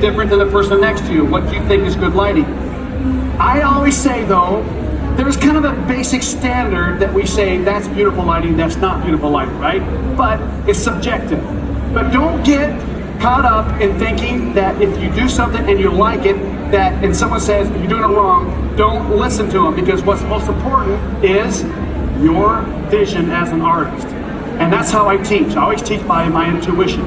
different than the person next to you. What do you think is good lighting? I always say though, there's kind of a basic standard that we say that's beautiful lighting, that's not beautiful lighting, right? But it's subjective. But don't get caught up in thinking that if you do something and you like it, and someone says you're doing it wrong, don't listen to them, because what's most important is your vision as an artist. And that's how I teach. I always teach by my intuition.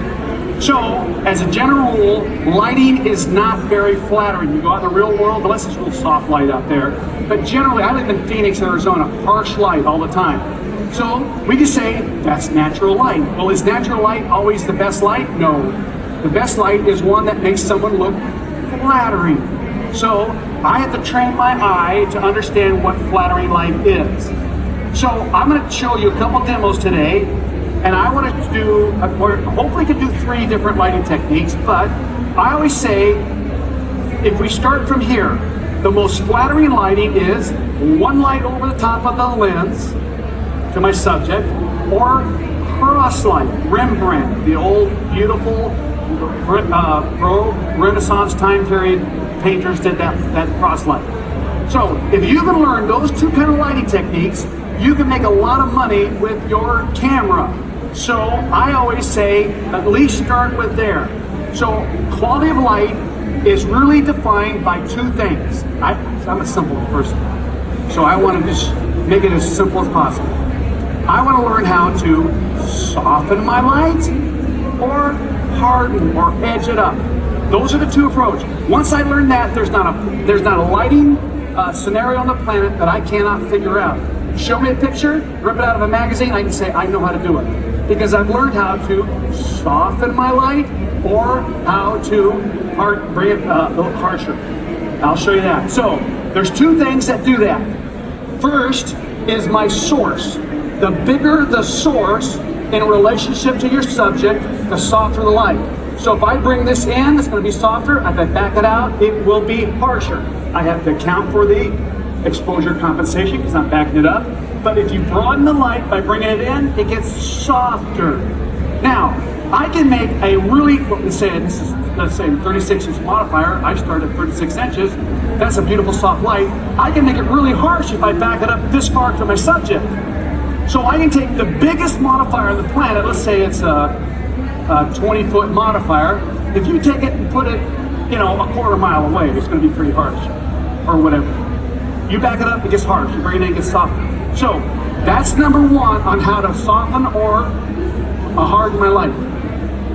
So, as a general rule, lighting is not very flattering. You go out in the real world, unless it's real soft light out there. But generally, I live in Phoenix, Arizona, harsh light all the time. So, we can say that's natural light. Well, is natural light always the best light? No. The best light is one that makes someone look flattering. So, I have to train my eye to understand what flattering light is. So, I'm going to show you a couple demos today. And I want to do, hopefully can do 3 different lighting techniques, but I always say, if we start from here, the most flattering lighting is one light over the top of the lens to my subject, or cross light. Rembrandt, the old beautiful Renaissance time period painters did that cross light. So if you can learn those 2 kind of lighting techniques, you can make a lot of money with your camera. So I always say, at least start with there. So quality of light is really defined by 2 things. I'm a simple person, so I want to just make it as simple as possible. I want to learn how to soften my light or harden or edge it up. Those are the 2 approaches. Once I learn that, there's not a lighting scenario on the planet that I cannot figure out. Show me a picture, rip it out of a magazine, I can say I know how to do it. Because I've learned how to soften my light or how to bring it a little harsher. I'll show you that. So there's 2 things that do that. First is my source. The bigger the source in relationship to your subject, the softer the light. So if I bring this in, it's going to be softer. If I back it out, it will be harsher. I have to account for the exposure compensation because I'm backing it up. But if you broaden the light by bringing it in, it gets softer. Now, I can make a really, let's say a 36-inch modifier. I start at 36 inches. That's a beautiful soft light. I can make it really harsh if I back it up this far to my subject. So I can take the biggest modifier on the planet, let's say it's a 20-foot modifier. If you take it and put it, a quarter mile away, it's going to be pretty harsh, or whatever. You back it up, it gets harsh. You bring it in, it gets softer. So that's number 1 on how to soften or harden my light.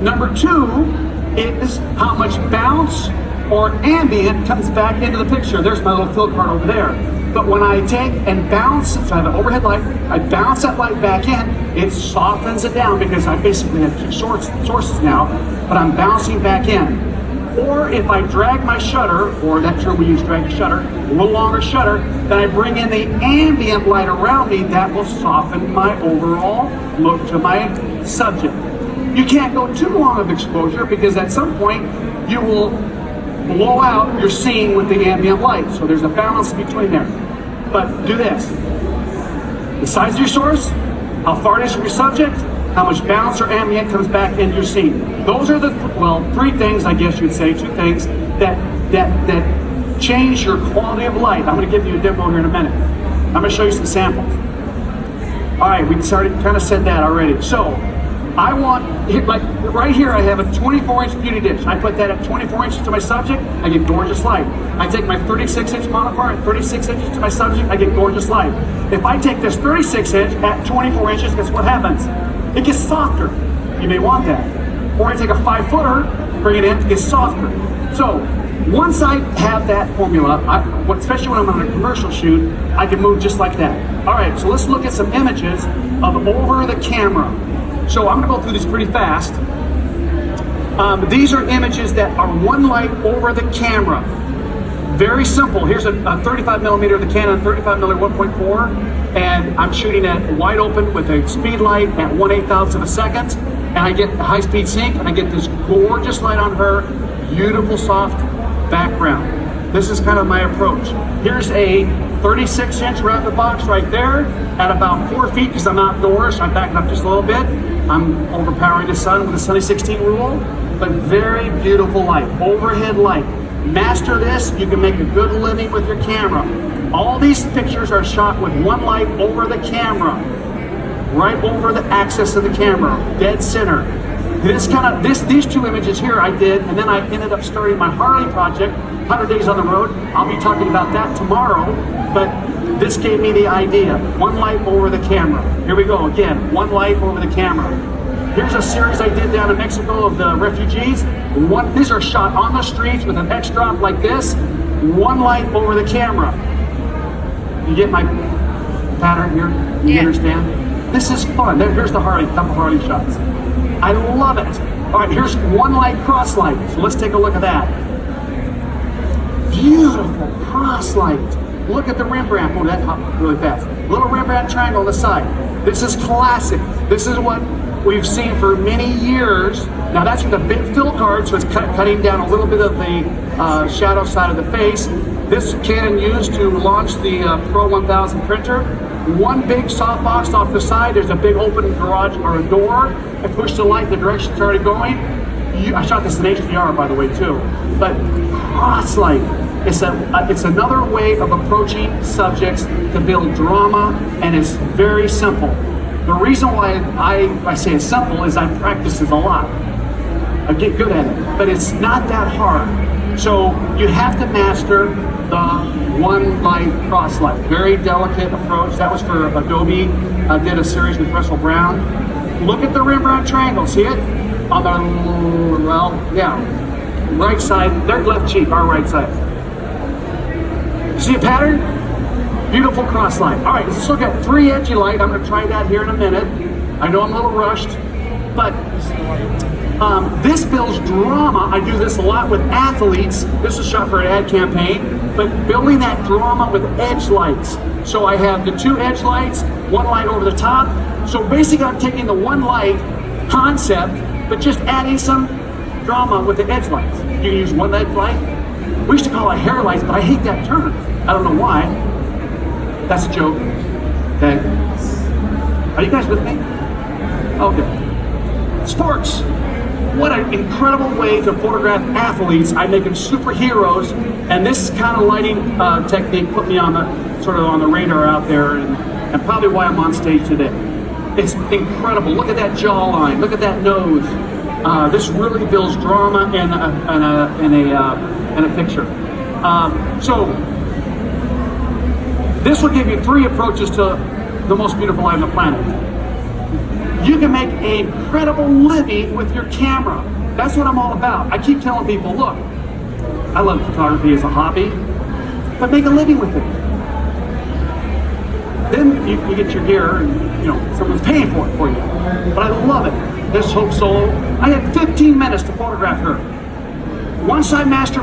Number 2 is how much bounce or ambient comes back into the picture. There's my little fill card over there. But when I take and bounce, so I have an overhead light, I bounce that light back in, it softens it down because I basically have 2 sources now, but I'm bouncing back in. Or if I drag my shutter, or that term we use, drag the shutter, a little longer shutter, then I bring in the ambient light around me, that will soften my overall look to my subject. You can't go too long of exposure because at some point you will blow out your scene with the ambient light. So there's a balance between there. But do this. The size of your source, how far it is from your subject, how much bounce or ambient comes back into your scene. Those are the, 3 things, I guess you'd say, 2 things that change your quality of light. I'm going to give you a demo here in a minute. I'm going to show you some samples. All right, we kind of said that already. So I want, like right here, I have a 24-inch beauty dish. I put that at 24 inches to my subject, I get gorgeous light. I take my 36-inch modifier at 36 inches to my subject, I get gorgeous light. If I take this 36-inch at 24 inches, guess what happens? It gets softer. You may want that. Or I take a 5-footer, bring it in, it gets softer. So once I have that formula, especially when I'm on a commercial shoot, I can move just like that. All right, so let's look at some images of over the camera. So I'm gonna go through these pretty fast. These are images that are one light over the camera. Very simple. Here's a 35 millimeter, the Canon 35 millimeter 1.4, and I'm shooting at wide open with a speed light at 1/8 of a second, and I get high speed sync, and I get this gorgeous light on her, beautiful soft background. This is kind of my approach. Here's a 36-inch rapid box right there at about 4 feet because I'm outdoors, so I'm backing up just a little bit. I'm overpowering the sun with the Sunny 16 rule. but very beautiful light, overhead light. Master this, you can make a good living with your camera. All these pictures are shot with one light over the camera, right over the axis of the camera, dead center. These two images here I did, and then I ended up starting my Harley project, 100 Days on the Road. I'll be talking about that tomorrow, but this gave me the idea. One light over the camera. Here we go again, one light over the camera. Here's a series I did down in Mexico of the refugees. These are shot on the streets with an X drop like this. One light over the camera. You get my pattern here? You understand? This is fun. Here's the Harley, couple Harley shots. I love it. All right, here's one light cross light. So let's take a look at that. Beautiful cross light. Look at the Rembrandt. Oh, that hopped really fast. Little Rembrandt triangle on the side. This is classic. This is what we've seen for many years. Now that's with a big fill card, so it's cutting down a little bit of the shadow side of the face. This Canon used to launch the Pro 1000 printer. One big softbox off the side. There's a big open garage or a door. I pushed the light in the direction it's already going. I shot this in HDR, by the way, too. But cross light. It's another way of approaching subjects to build drama, and it's very simple. The reason why I say it's simple is I practice it a lot. I get good at it, but it's not that hard. So you have to master the one light cross light. Very delicate approach. That was for Adobe. I did a series with Russell Brown. Look at the Rembrandt triangle. See it? On the, well, yeah, right side. Their left cheek, our right side. See a pattern? Beautiful cross light. All right, let's look at 3 edgy light. I'm going to try that here in a minute. I know I'm a little rushed, but this builds drama. I do this a lot with athletes. This is shot for an ad campaign, but building that drama with edge lights. So I have the 2 edge lights, one light over the top. So basically I'm taking the one light concept, but just adding some drama with the edge lights. You can use one edge light. We used to call it hair lights, but I hate that term. I don't know why. That's a joke. Okay. Are you guys with me? Okay. Sports. What an incredible way to photograph athletes. I make them superheroes, and this kind of lighting technique put me on the sort of on the radar out there, and probably why I'm on stage today. It's incredible. Look at that jawline. Look at that nose. This really builds drama in a picture. So this will give you 3 approaches to the most beautiful light on the planet. You can make an incredible living with your camera. That's what I'm all about. I keep telling people, look, I love photography as a hobby, but make a living with it. Then you get your gear and someone's paying for it for you. But I love it. This Hope Solo, I had 15 minutes to photograph her. Once I mastered